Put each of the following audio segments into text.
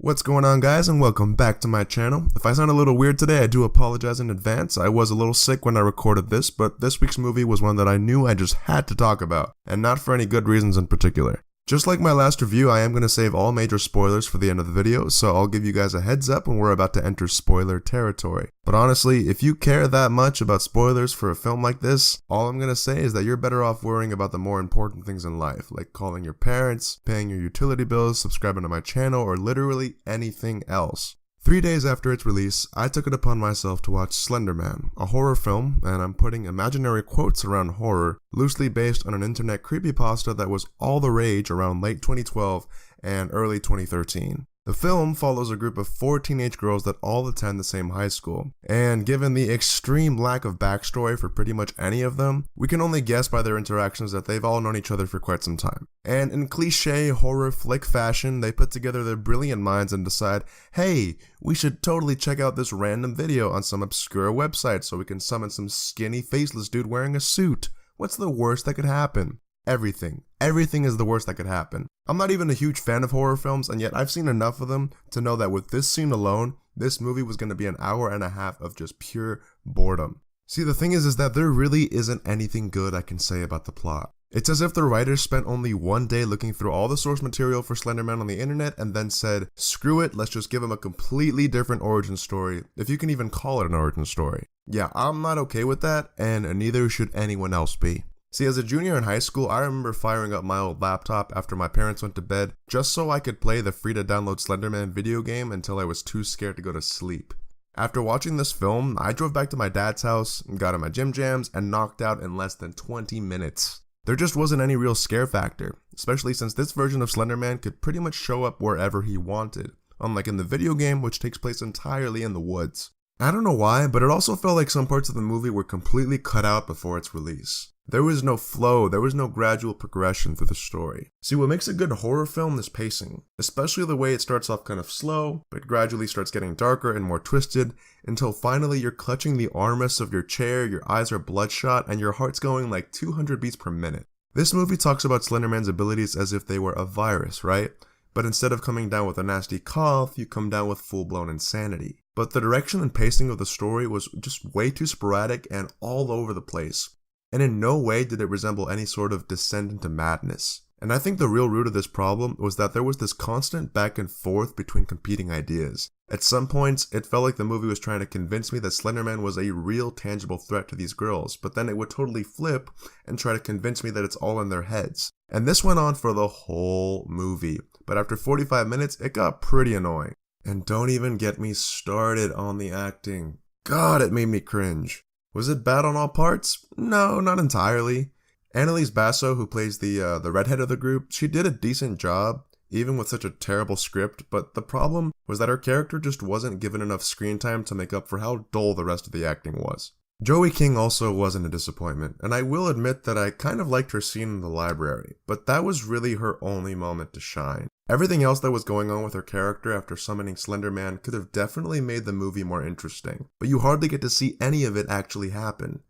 What's going on, guys, and welcome back to my channel. If I sound a little weird today, I do apologize in advance. I was a little sick when I recorded this, but this week's movie was one that I knew I just had to talk about, and not for any good reasons in particular. Just like my last review, I am going to save all major spoilers for the end of the video, so I'll give you guys a heads up when we're about to enter spoiler territory. But honestly, if you care that much about spoilers for a film like this, all I'm going to say is that you're better off worrying about the more important things in life, like calling your parents, paying your utility bills, subscribing to my channel, or literally anything else. 3 days after its release, I took it upon myself to watch Slender Man, a horror film, and I'm putting imaginary quotes around horror, loosely based on an internet creepypasta that was all the rage around late 2012 and early 2013. The film follows a group of 4 teenage girls that all attend the same high school, and given the extreme lack of backstory for pretty much any of them, we can only guess by their interactions that they've all known each other for quite some time. And in cliche horror flick fashion, they put together their brilliant minds and decide, hey, we should totally check out this random video on some obscure website so we can summon some skinny faceless dude wearing a suit. What's the worst that could happen? Everything. Everything is the worst that could happen. I'm not even a huge fan of horror films, and yet I've seen enough of them to know that with this scene alone, this movie was going to be an hour and a half of just pure boredom. See, the thing is that there really isn't anything good I can say about the plot. It's as if the writers spent only one day looking through all the source material for Slender Man on the internet and then said, screw it, let's just give him a completely different origin story, if you can even call it an origin story. Yeah, I'm not okay with that, and neither should anyone else be. See, as a junior in high school, I remember firing up my old laptop after my parents went to bed just so I could play the free-to-download Slender Man video game until I was too scared to go to sleep. After watching this film, I drove back to my dad's house, got in my gym jams, and knocked out in less than 20 minutes. There just wasn't any real scare factor, especially since this version of Slender Man could pretty much show up wherever he wanted, unlike in the video game, which takes place entirely in the woods. I don't know why, but it also felt like some parts of the movie were completely cut out before its release. There was no flow, there was no gradual progression through the story. See, what makes a good horror film is pacing, especially the way it starts off kind of slow, but gradually starts getting darker and more twisted, until finally you're clutching the armrests of your chair, your eyes are bloodshot, and your heart's going like 200 beats per minute. This movie talks about Slender Man's abilities as if they were a virus, right? But instead of coming down with a nasty cough, you come down with full-blown insanity. But the direction and pacing of the story was just way too sporadic and all over the place. And in no way did it resemble any sort of descent into madness. And I think the real root of this problem was that there was this constant back and forth between competing ideas. At some points, it felt like the movie was trying to convince me that Slender Man was a real tangible threat to these girls, but then it would totally flip and try to convince me that it's all in their heads. And this went on for the whole movie, but after 45 minutes, it got pretty annoying. And don't even get me started on the acting. God, it made me cringe. Was it bad on all parts? No, not entirely. Annalise Basso, who plays the redhead of the group, she did a decent job, even with such a terrible script, but the problem was that her character just wasn't given enough screen time to make up for how dull the rest of the acting was. Joey King also wasn't a disappointment, and I will admit that I kind of liked her scene in the library, but that was really her only moment to shine. Everything else that was going on with her character after summoning Slender Man could have definitely made the movie more interesting, but you hardly get to see any of it actually happen.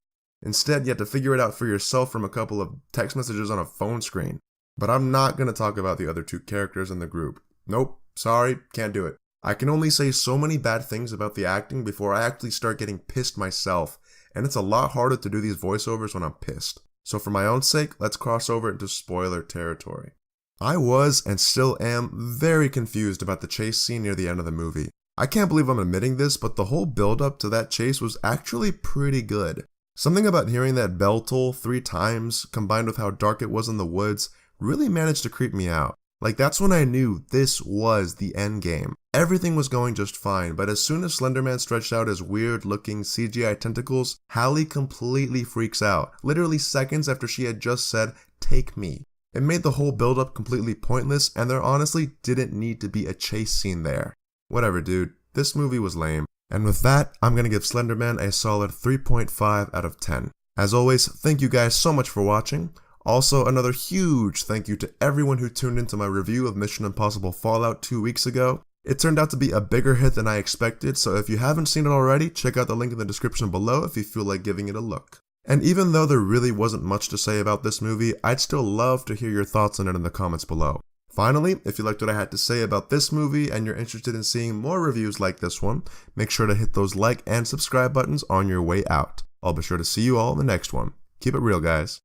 Instead, you have to figure it out for yourself from a couple of text messages on a phone screen. But I'm not going to talk about the other 2 characters in the group. Nope, sorry, can't do it. I can only say so many bad things about the acting before I actually start getting pissed myself, and it's a lot harder to do these voiceovers when I'm pissed. So for my own sake, let's cross over into spoiler territory. I was, and still am, very confused about the chase scene near the end of the movie. I can't believe I'm admitting this, but the whole build-up to that chase was actually pretty good. Something about hearing that bell toll 3 times, combined with how dark it was in the woods, really managed to creep me out. Like, that's when I knew this was the end game. Everything was going just fine, but as soon as Slender Man stretched out his weird-looking CGI tentacles, Hallie completely freaks out, literally seconds after she had just said, "Take me." It made the whole build-up completely pointless, and there honestly didn't need to be a chase scene there. Whatever, dude. This movie was lame. And with that, I'm gonna give Slender Man a solid 3.5 out of 10. As always, thank you guys so much for watching. Also, another huge thank you to everyone who tuned into my review of Mission Impossible Fallout 2 weeks ago. It turned out to be a bigger hit than I expected, so if you haven't seen it already, check out the link in the description below if you feel like giving it a look. And even though there really wasn't much to say about this movie, I'd still love to hear your thoughts on it in the comments below. Finally, if you liked what I had to say about this movie and you're interested in seeing more reviews like this one, make sure to hit those like and subscribe buttons on your way out. I'll be sure to see you all in the next one. Keep it real, guys.